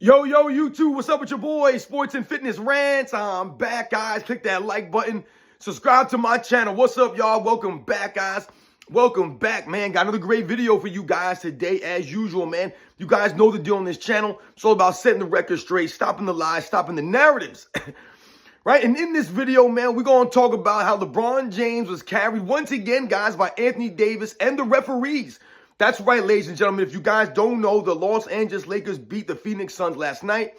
Yo, YouTube, what's up with your boy? Sports and Fitness Rants. I'm back, guys. Click that like button. Subscribe to my channel. What's up, y'all? Welcome back, guys. Welcome back, man. Got another great video for you guys today, as usual, man. You guys know the deal on this channel. It's all about setting the record straight, stopping the lies, stopping the narratives. Right? And in this video, man, we're going to talk about how LeBron James was carried once again, guys, by Anthony Davis and the referees. That's right, ladies and gentlemen. If you guys don't know, the Los Angeles Lakers beat the Phoenix Suns last night.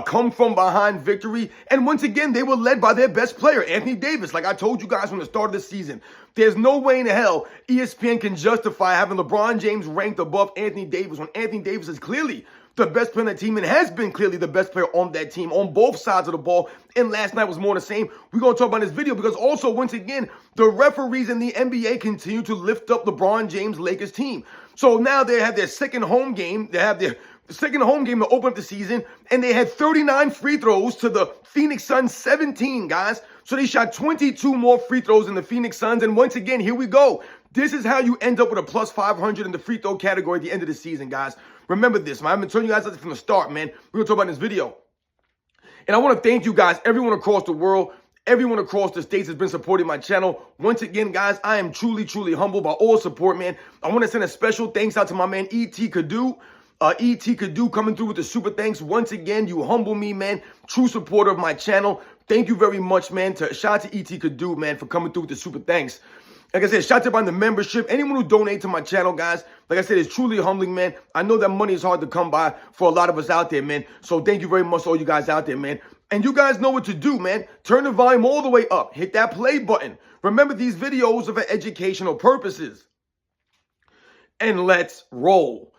Come from behind victory. And once again, they were led by their best player, Anthony Davis. Like I told you guys from the start of the season, there's no way in hell ESPN can justify having LeBron James ranked above Anthony Davis when Anthony Davis is clearly the best player on that team and has been clearly the best player on that team on both sides of the ball. And last night was more the same. We're going to talk about this video because also, once again, the referees in the NBA continue to lift up LeBron James' Lakers team. So now they have their second home game. They have their second home game to open up the season, and they had 39 free throws to the Phoenix Suns 17, guys. So they shot 22 more free throws than the Phoenix Suns. And once again, here we go. This is how you end up with a plus 500 in the free throw category at the end of the season, guys. Remember this, man. I've been telling you guys from the start, man. We're going to talk about in this video. And I want to thank you guys, everyone across the world, everyone across the states has been supporting my channel. Once again, guys, I am truly, truly humbled by all support, man. I want to send a special thanks out to my man, E.T. Kadu. E.T. Kadu coming through with the super thanks. Once again, you humble me, man. True supporter of my channel. Thank you very much, man. Shout out to E.T. Kadu, man, for coming through with the super thanks. Like I said, shout out to the membership. Anyone who donates to my channel, guys, like I said, it's truly humbling, man. I know that money is hard to come by for a lot of us out there, man. So thank you very much to all you guys out there, man. And you guys know what to do, man. Turn the volume all the way up. Hit that play button. Remember, these videos are for educational purposes. And let's roll.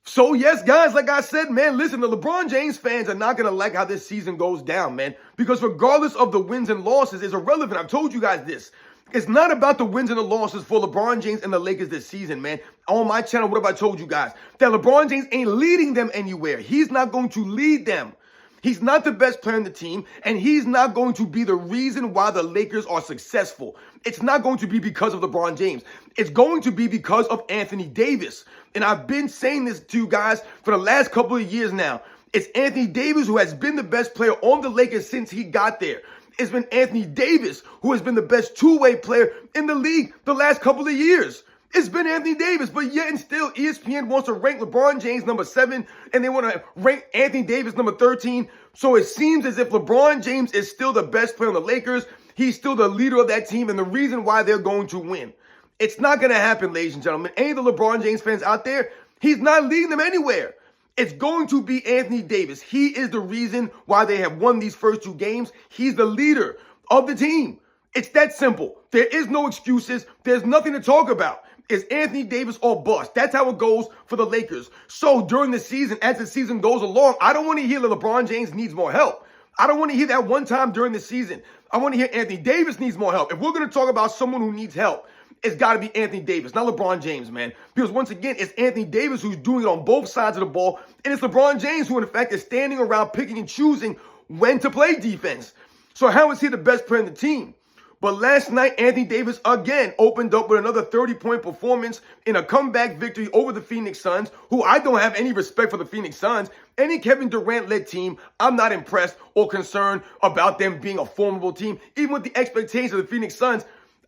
So, yes, guys, like I said, man, listen, the LeBron James fans are not going to like how this season goes down, man. Because regardless of the wins and losses, it's irrelevant. I've told you guys this. It's not about the wins and the losses for LeBron James and the Lakers this season, man. On my channel, what have I told you guys? That LeBron James ain't leading them anywhere. He's not going to lead them. He's not the best player on the team, and he's not going to be the reason why the Lakers are successful. It's not going to be because of LeBron James. It's going to be because of Anthony Davis. And I've been saying this to you guys for the last couple of years now. It's Anthony Davis who has been the best player on the Lakers since he got there. It's been Anthony Davis who has been the best two-way player in the league the last couple of years. It's been Anthony Davis, but yet and still ESPN wants to rank LeBron James number 7, and they want to rank Anthony Davis number 13. So it seems as if LeBron James is still the best player on the Lakers. He's still the leader of that team and the reason why they're going to win. It's not going to happen, ladies and gentlemen. Any of the LeBron James fans out there, he's not leading them anywhere. It's going to be Anthony Davis. He is the reason why they have won these first 2 games. He's the leader of the team. It's that simple. There is no excuses. There's nothing to talk about. It's Anthony Davis or bust. That's how it goes for the Lakers. So during the season, as the season goes along, I don't want to hear that LeBron James needs more help. I don't want to hear that one time during the season. I want to hear Anthony Davis needs more help. If we're going to talk about someone who needs help, it's got to be Anthony Davis, not LeBron James, man. Because once again, it's Anthony Davis who's doing it on both sides of the ball. And it's LeBron James who, in fact, is standing around picking and choosing when to play defense. So how is he the best player in the team? But last night, Anthony Davis again opened up with another 30-point performance in a comeback victory over the Phoenix Suns, who I don't have any respect for the Phoenix Suns. Any Kevin Durant-led team, I'm not impressed or concerned about them being a formidable team. Even with the expectations of the Phoenix Suns,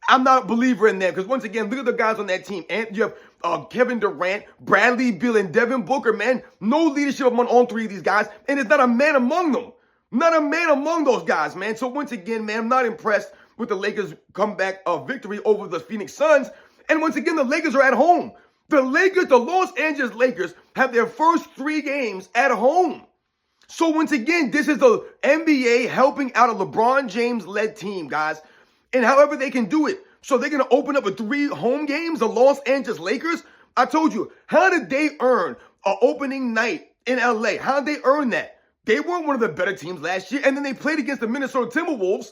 I'm not a believer in them because, once again, look at the guys on that team. And you have Kevin Durant, Bradley Beal, and Devin Booker, man. No leadership among all 3 of these guys, and there's not a man among them. Not a man among those guys, man. So, once again, man, I'm not impressed with the Lakers' comeback victory over the Phoenix Suns. And once again, the Lakers are at home. The Los Angeles Lakers, have their first 3 games at home. So, once again, this is the NBA helping out a LeBron James-led team, guys. And however they can do it. So they're going to open up with 3 home games, the Los Angeles Lakers. I told you, how did they earn an opening night in LA? How did they earn that? They weren't one of the better teams last year. And then they played against the Minnesota Timberwolves,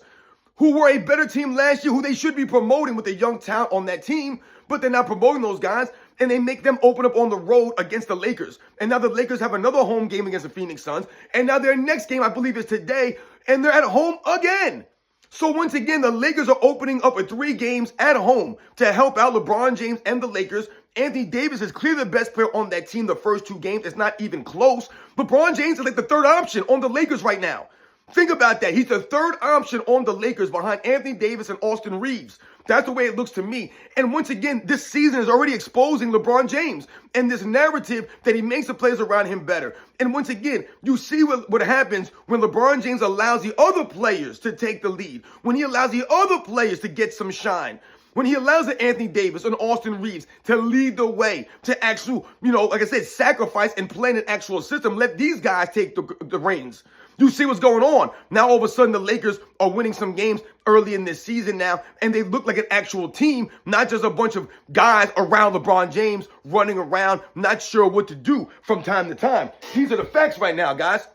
who were a better team last year, who they should be promoting with the young talent on that team. But they're not promoting those guys. And they make them open up on the road against the Lakers. And now the Lakers have another home game against the Phoenix Suns. And now their next game, I believe, is today. And they're at home again. So once again, the Lakers are opening up with 3 games at home to help out LeBron James and the Lakers Anthony Davis is clearly the best player on that team the first 2 games. It's not even close. LeBron James is like the third option on the Lakers right now. Think about that. He's the third option on the Lakers behind Anthony Davis and Austin Reeves. That's the way it looks to me. And once again, this season is already exposing LeBron James and this narrative that he makes the players around him better. And once again, you see what happens when LeBron James allows the other players to take the lead, when he allows the other players to get some shine, when he allows Anthony Davis and Austin Reeves to lead the way, to actually, like I said, sacrifice and play in an actual system. Let these guys take the reins. You see what's going on. Now, all of a sudden, the Lakers are winning some games early in this season now, and they look like an actual team, not just a bunch of guys around LeBron James running around, not sure what to do from time to time. These are the facts right now, guys.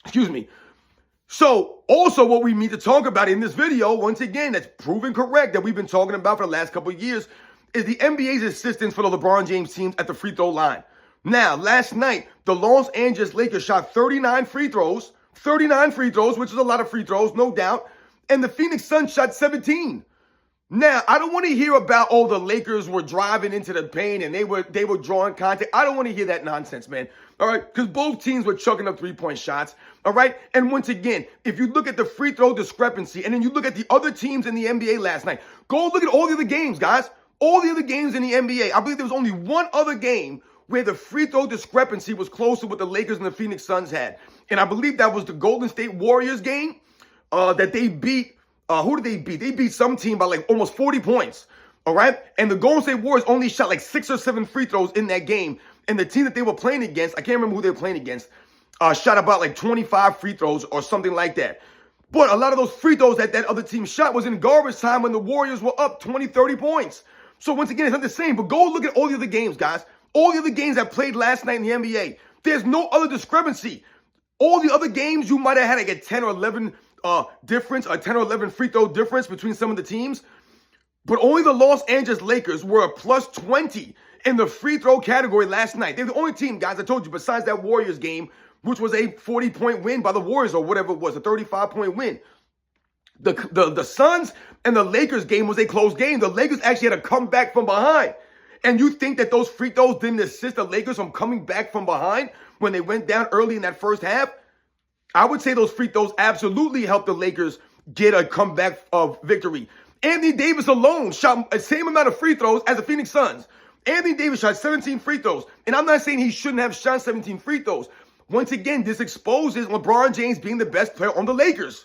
Excuse me. So, also what we need to talk about in this video, once again, that's proven correct, that we've been talking about for the last couple of years, is the NBA's assistance for the LeBron James teams at the free throw line. Now, last night, the Los Angeles Lakers shot 39 free throws, which is a lot of free throws, no doubt. And the Phoenix Suns shot 17. Now, I don't want to hear about, the Lakers were driving into the paint and they were drawing contact. I don't want to hear that nonsense, man. All right, because both teams were chucking up three-point shots. All right, and once again, if you look at the free throw discrepancy and then you look at the other teams in the NBA last night, go look at all the other games, guys. All the other games in the NBA. I believe there was only one other game where the free throw discrepancy was closer to what the Lakers and the Phoenix Suns had. And I believe that was the Golden State Warriors game that they beat. Who did they beat? They beat some team by like almost 40 points. All right. And the Golden State Warriors only shot like 6 or 7 free throws in that game. And the team that they were playing against, I can't remember who they were playing against, shot about like 25 free throws or something like that. But a lot of those free throws that other team shot was in garbage time when the Warriors were up 20, 30 points. So once again, it's not the same. But go look at all the other games, guys. All the other games that played last night in the NBA. There's no other discrepancy. All the other games, you might have had like a 10 or 11 difference, a 10 or 11 free throw difference between some of the teams. But only the Los Angeles Lakers were a plus 20 in the free throw category last night. They're the only team, guys, I told you, besides that Warriors game, which was a 40-point win by the Warriors or whatever it was, a 35-point win. The Suns and the Lakers game was a close game. The Lakers actually had to come back from behind. And you think that those free throws didn't assist the Lakers from coming back from behind when they went down early in that first half? I would say those free throws absolutely helped the Lakers get a comeback of victory. Anthony Davis alone shot the same amount of free throws as the Phoenix Suns. Anthony Davis shot 17 free throws. And I'm not saying he shouldn't have shot 17 free throws. Once again, this exposes LeBron James being the best player on the Lakers.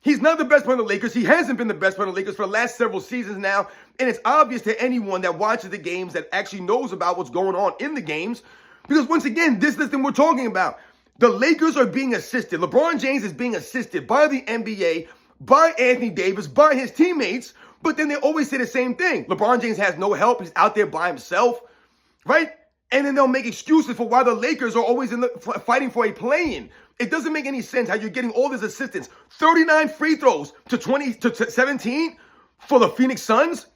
He's not the best player on the Lakers. He hasn't been the best player on the Lakers for the last several seasons now. And it's obvious to anyone that watches the games, that actually knows about what's going on in the games. Because once again, this is the thing we're talking about. The Lakers are being assisted. LeBron James is being assisted by the NBA, by Anthony Davis, by his teammates. But then they always say the same thing. LeBron James has no help. He's out there by himself, right? And then they'll make excuses for why the Lakers are always fighting for a play-in. It doesn't make any sense how you're getting all this assistance. 39 free throws to 17 for the Phoenix Suns.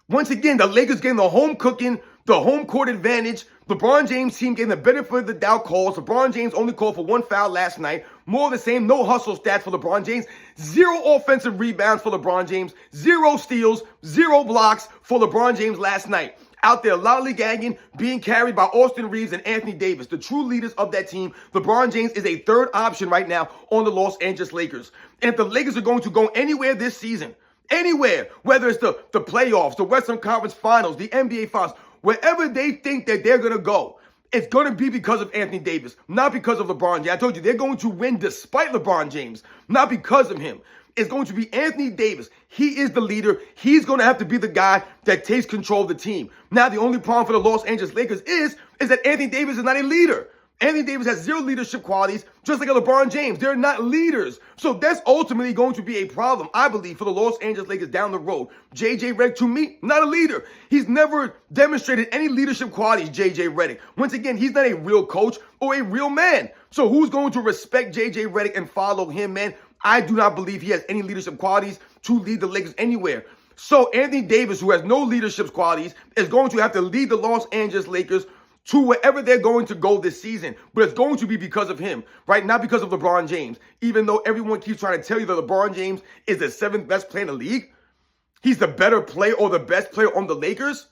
Once again, the Lakers getting the home cooking, the home court advantage. LeBron James' team getting the benefit of the doubt calls. LeBron James only called for 1 foul last night. More of the same, no hustle stats for LeBron James. 0 offensive rebounds for LeBron James. 0 steals, 0 blocks for LeBron James last night. Out there lollygagging, being carried by Austin Reeves and Anthony Davis, the true leaders of that team. LeBron James is a third option right now on the Los Angeles Lakers. And if the Lakers are going to go anywhere this season, anywhere, whether it's the playoffs, the Western Conference Finals, the NBA Finals, wherever they think that they're going to go, it's going to be because of Anthony Davis, not because of LeBron James. I told you, they're going to win despite LeBron James, not because of him. It's going to be Anthony Davis. He is the leader. He's going to have to be the guy that takes control of the team. Now, the only problem for the Los Angeles Lakers is that Anthony Davis is not a leader. Anthony Davis has 0 leadership qualities, just like a LeBron James. They're not leaders. So that's ultimately going to be a problem, I believe, for the Los Angeles Lakers down the road. J.J. Redick, to me, not a leader. He's never demonstrated any leadership qualities, J.J. Redick. Once again, he's not a real coach or a real man. So who's going to respect J.J. Redick and follow him, man? I do not believe he has any leadership qualities to lead the Lakers anywhere. So Anthony Davis, who has no leadership qualities, is going to have to lead the Los Angeles Lakers to wherever they're going to go this season. But it's going to be because of him, right? Not because of LeBron James. Even though everyone keeps trying to tell you that LeBron James is the 7th best player in the league, he's the better player or the best player on the Lakers.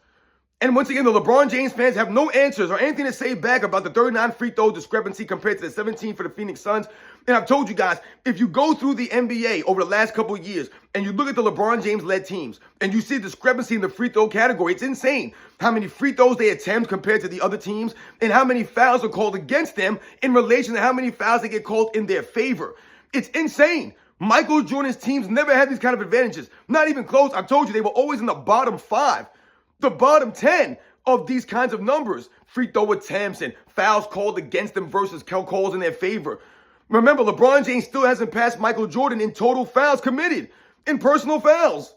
And once again, the LeBron James fans have no answers or anything to say back about the 39 free throw discrepancy compared to the 17 for the Phoenix Suns. And I've told you guys, if you go through the NBA over the last couple of years and you look at the LeBron James-led teams and you see discrepancy in the free throw category, it's insane how many free throws they attempt compared to the other teams and how many fouls are called against them in relation to how many fouls they get called in their favor. It's insane. Michael Jordan's teams never had these kind of advantages. Not even close. I told you they were always in the bottom 5. The bottom 10 of these kinds of numbers, free throw attempts and fouls called against them versus calls in their favor. Remember, LeBron James still hasn't passed Michael Jordan in total fouls committed, in personal fouls.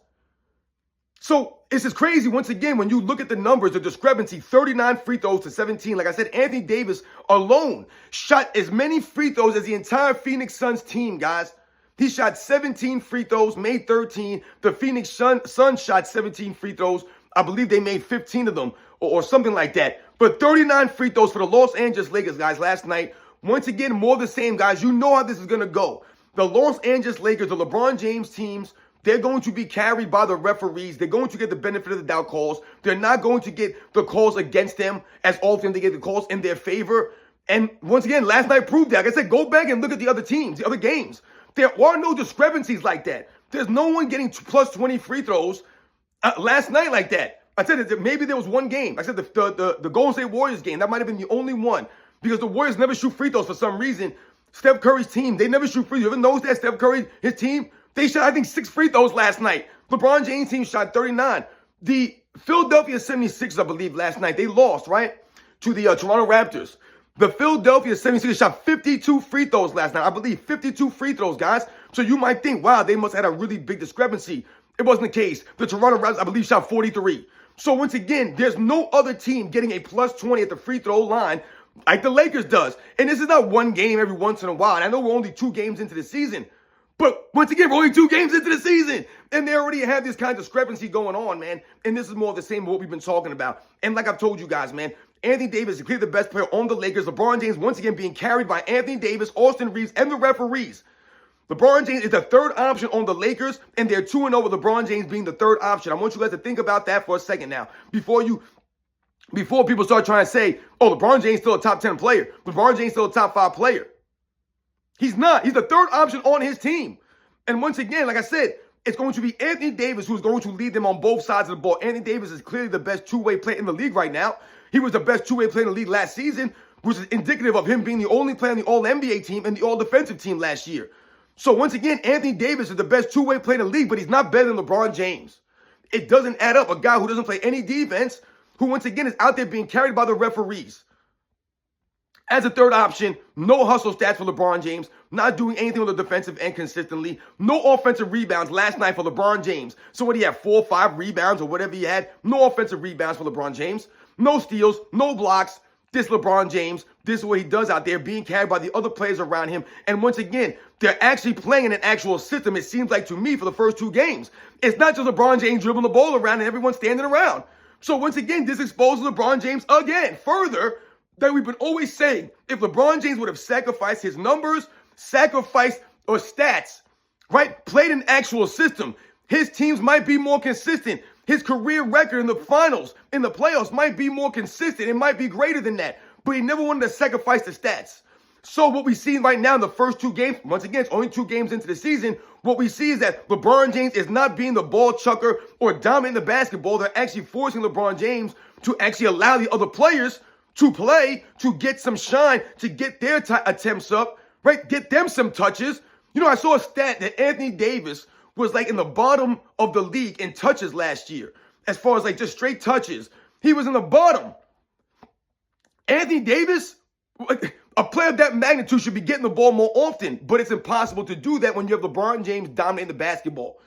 So it's just crazy, once again, when you look at the numbers, the discrepancy, 39 free throws to 17. Like I said, Anthony Davis alone shot as many free throws as the entire Phoenix Suns team, guys. He shot 17 free throws, made 13. The Phoenix Suns shot 17 free throws. I believe they made 15 of them or something like that. But 39 free throws for the Los Angeles Lakers, guys, last night. Once again, more of the same, guys. You know how this is going to go. The Los Angeles Lakers, the LeBron James teams, they're going to be carried by the referees. They're going to get the benefit of the doubt calls. They're not going to get the calls against them as often. They get the calls in their favor. And once again, last night proved that. Like I said, go back and look at the other teams, the other games. There are no discrepancies like that. There's no one getting plus 20 free throws last night like that. I said that maybe there was one game. I said the Golden State Warriors game. That might have been the only one because the Warriors never shoot free throws for some reason. Steph Curry's team, they never shoot free throws. You ever notice that Steph Curry, his team, they shot, I think, 6 free throws last night. LeBron James' team shot 39. The Philadelphia 76ers, I believe, last night, they lost, right, to the Toronto Raptors. The Philadelphia 76ers shot 52 free throws last night. I believe 52 free throws, guys. So you might think, wow, they must have had a really big discrepancy. It wasn't the case. The Toronto Raptors, I believe, shot 43. So once again, there's no other team getting a plus 20 at the free throw line like the Lakers does. And this is not one game every once in a while. And I know we're only 2 games into the season. But once again, we're only 2 games into the season. And they already have this kind of discrepancy going on, man. And this is more of the same of what we've been talking about. And like I've told you guys, man, Anthony Davis is clearly the best player on the Lakers. LeBron James, once again, being carried by Anthony Davis, Austin Reeves, and the referees. LeBron James is the third option on the Lakers, and they're 2-0 with LeBron James being the third option. I want you guys to think about that for a second now. Before people start trying to say, oh, LeBron James still a top 10 player. LeBron James still a top 5 player. He's not. He's the third option on his team. And once again, like I said, it's going to be Anthony Davis who's going to lead them on both sides of the ball. Anthony Davis is clearly the best two-way player in the league right now. He was the best two-way player in the league last season, which is indicative of him being the only player on the All-NBA team and the All-Defensive team last year. So once again, Anthony Davis is the best two-way player in the league, but he's not better than LeBron James. It doesn't add up. A guy who doesn't play any defense, who once again is out there being carried by the referees. As a third option, no hustle stats for LeBron James, not doing anything on the defensive end consistently, no offensive rebounds last night for LeBron James. So what do you have, 4 or 5 rebounds or whatever you had? No offensive rebounds for LeBron James, no steals, no blocks. This LeBron James, this is what he does out there, being carried by the other players around him. And once again, they're actually playing in an actual system, it seems like to me, for the first 2 games. It's not just LeBron James dribbling the ball around and everyone standing around. So once again, this exposes LeBron James again, further, that we've been always saying, if LeBron James would have sacrificed his numbers, sacrificed or stats, right, played an actual system, his teams might be more consistent. His career record in the finals, in the playoffs, might be more consistent. It might be greater than that. But he never wanted to sacrifice the stats. So what we see right now in the first 2 games, once again, it's only 2 games into the season, what we see is that LeBron James is not being the ball chucker or dominating the basketball. They're actually forcing LeBron James to actually allow the other players to play, to get some shine, to get their attempts up, right? Get them some touches. You know, I saw a stat that Anthony Davis was like in the bottom of the league in touches last year. As far as like just straight touches, he was in the bottom. Anthony Davis, a player of that magnitude, should be getting the ball more often, but it's impossible to do that when you have LeBron James dominating the basketball.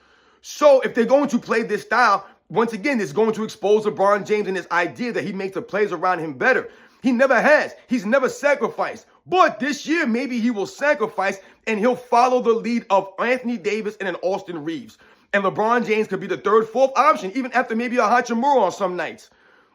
So if they're going to play this style, once again, it's going to expose LeBron James and his idea that he makes the plays around him better. He never has. He's never sacrificed. But this year, maybe he will sacrifice and he'll follow the lead of Anthony Davis and an Austin Reeves. And LeBron James could be the 3rd, 4th option, even after maybe a Hachimura on some nights.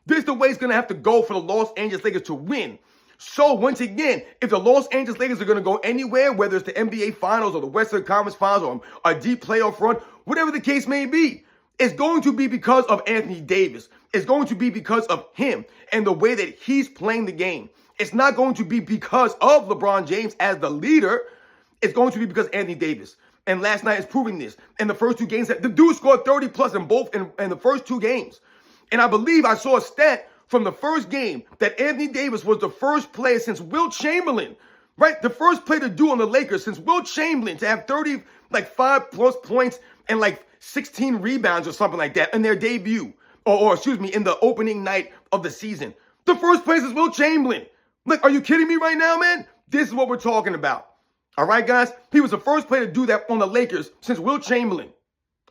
This is the way it's going to have to go for the Los Angeles Lakers to win. So once again, if the Los Angeles Lakers are going to go anywhere, whether it's the NBA Finals or the Western Conference Finals or a deep playoff run, whatever the case may be, it's going to be because of Anthony Davis. is going to be because of him and the way that he's playing the game. It's not going to be because of LeBron James as the leader. It's going to be because Anthony Davis. And last night is proving this. In the first two games, the dude scored 30 plus in the first two games. And I believe I saw a stat from the first game that Anthony Davis was the first player since Wilt Chamberlain, right? The first player to do on the Lakers since Wilt Chamberlain to have 5 plus points and 16 rebounds or something like that in their debut. Or excuse me, in the opening night of the season. The first place is Wilt Chamberlain. Look, are you kidding me right now, man? This is what we're talking about. All right, guys? He was the first player to do that on the Lakers since Wilt Chamberlain.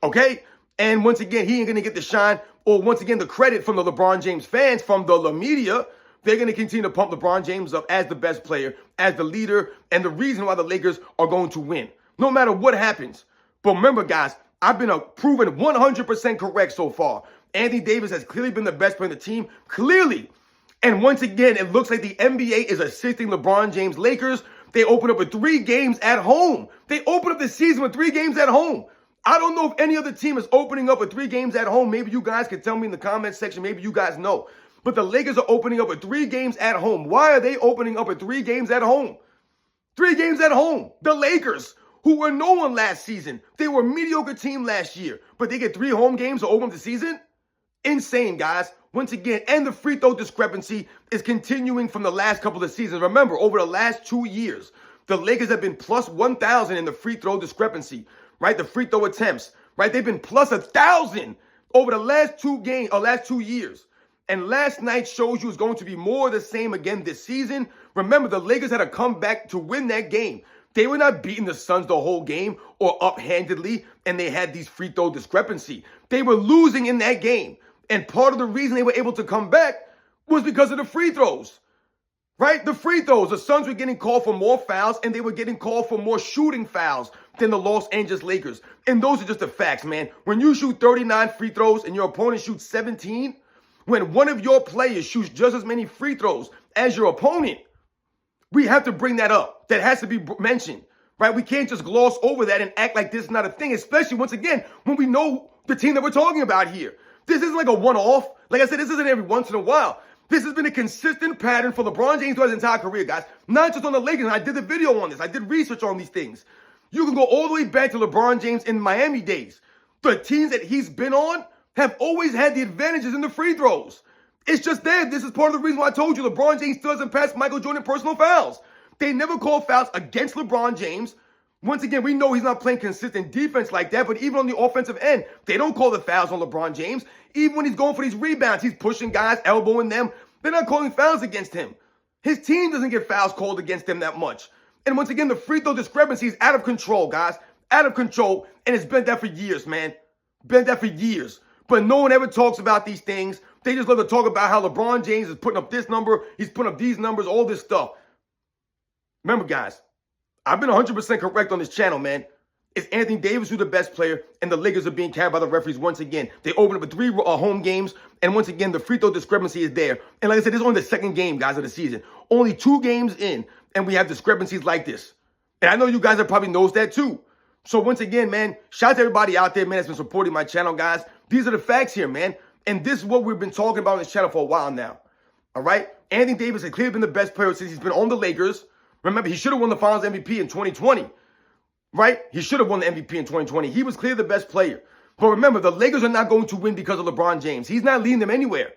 Okay? And once again, he ain't going to get the shine or once again the credit from the LeBron James fans, from the media. They're going to continue to pump LeBron James up as the best player, as the leader, and the reason why the Lakers are going to win, no matter what happens. But remember, guys, I've been proven 100% correct so far. Anthony Davis has clearly been the best player on the team, clearly. And once again, it looks like the NBA is assisting LeBron James Lakers. They open up with 3 games at home. They open up the season with 3 games at home. I don't know if any other team is opening up with 3 games at home. Maybe you guys can tell me in the comment section. Maybe you guys know. But the Lakers are opening up with 3 games at home. Why are they opening up with 3 games at home? 3 games at home. The Lakers, who were no one last season. They were a mediocre team last year. But they get 3 home games to open up the season? Insane, guys. Once again, and the free throw discrepancy is continuing from the last couple of seasons. Remember, over the last 2 years, the Lakers have been plus 1,000 in the free throw discrepancy, right? The free throw attempts, right? They've been plus 1,000 over the last 2 years. And last night shows you it's going to be more of the same again this season. Remember, the Lakers had to come back to win that game. They were not beating the Suns the whole game or uphandedly, and they had these free throw discrepancy. They were losing in that game. And part of the reason they were able to come back was because of the free throws, right? The free throws. The Suns were getting called for more fouls, and they were getting called for more shooting fouls than the Los Angeles Lakers. And those are just the facts, man. When you shoot 39 free throws and your opponent shoots 17, when one of your players shoots just as many free throws as your opponent, we have to bring that up. That has to be mentioned, right? We can't just gloss over that and act like this is not a thing, especially, once again, when we know the team that we're talking about here. This isn't like a one-off. Like I said, this isn't every once in a while. This has been a consistent pattern for LeBron James throughout his entire career, guys. Not just on the Lakers. I did a video on this. I did research on these things. You can go all the way back to LeBron James in Miami days. The teams that he's been on have always had the advantages in the free throws. It's just there. This is part of the reason why I told you LeBron James still doesn't pass Michael Jordan personal fouls. They never call fouls against LeBron James. Once again, we know he's not playing consistent defense like that, but even on the offensive end, they don't call the fouls on LeBron James. Even when he's going for these rebounds, he's pushing guys, elbowing them. They're not calling fouls against him. His team doesn't get fouls called against him that much. And once again, the free throw discrepancy is out of control, guys. Out of control, and it's been that for years, man. Been that for years. But no one ever talks about these things. They just love to talk about how LeBron James is putting up this number, he's putting up these numbers, all this stuff. Remember, guys, I've been 100% correct on this channel, man. It's Anthony Davis who's the best player, and the Lakers are being carried by the referees once again. They opened up with 3 home games, and once again, the free throw discrepancy is there. And like I said, this is only the second game, guys, of the season. Only 2 games in, and we have discrepancies like this. And I know you guys have probably noticed that too. So once again, man, shout out to everybody out there, man, that's been supporting my channel, guys. These are the facts here, man. And this is what we've been talking about on this channel for a while now. All right? Anthony Davis has clearly been the best player since he's been on the Lakers. Remember, he should have won the Finals MVP in 2020, right? He should have won the MVP in 2020. He was clearly the best player. But remember, the Lakers are not going to win because of LeBron James. He's not leading them anywhere.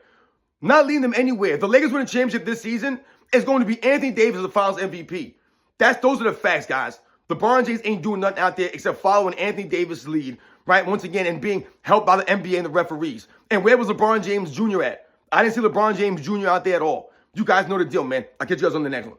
Not leading them anywhere. If the Lakers win a championship this season, it's going to be Anthony Davis as the Finals MVP. Those are the facts, guys. LeBron James ain't doing nothing out there except following Anthony Davis' lead, right? Once again, and being helped by the NBA and the referees. And where was LeBron James Jr. at? I didn't see LeBron James Jr. out there at all. You guys know the deal, man. I'll catch you guys on the next one.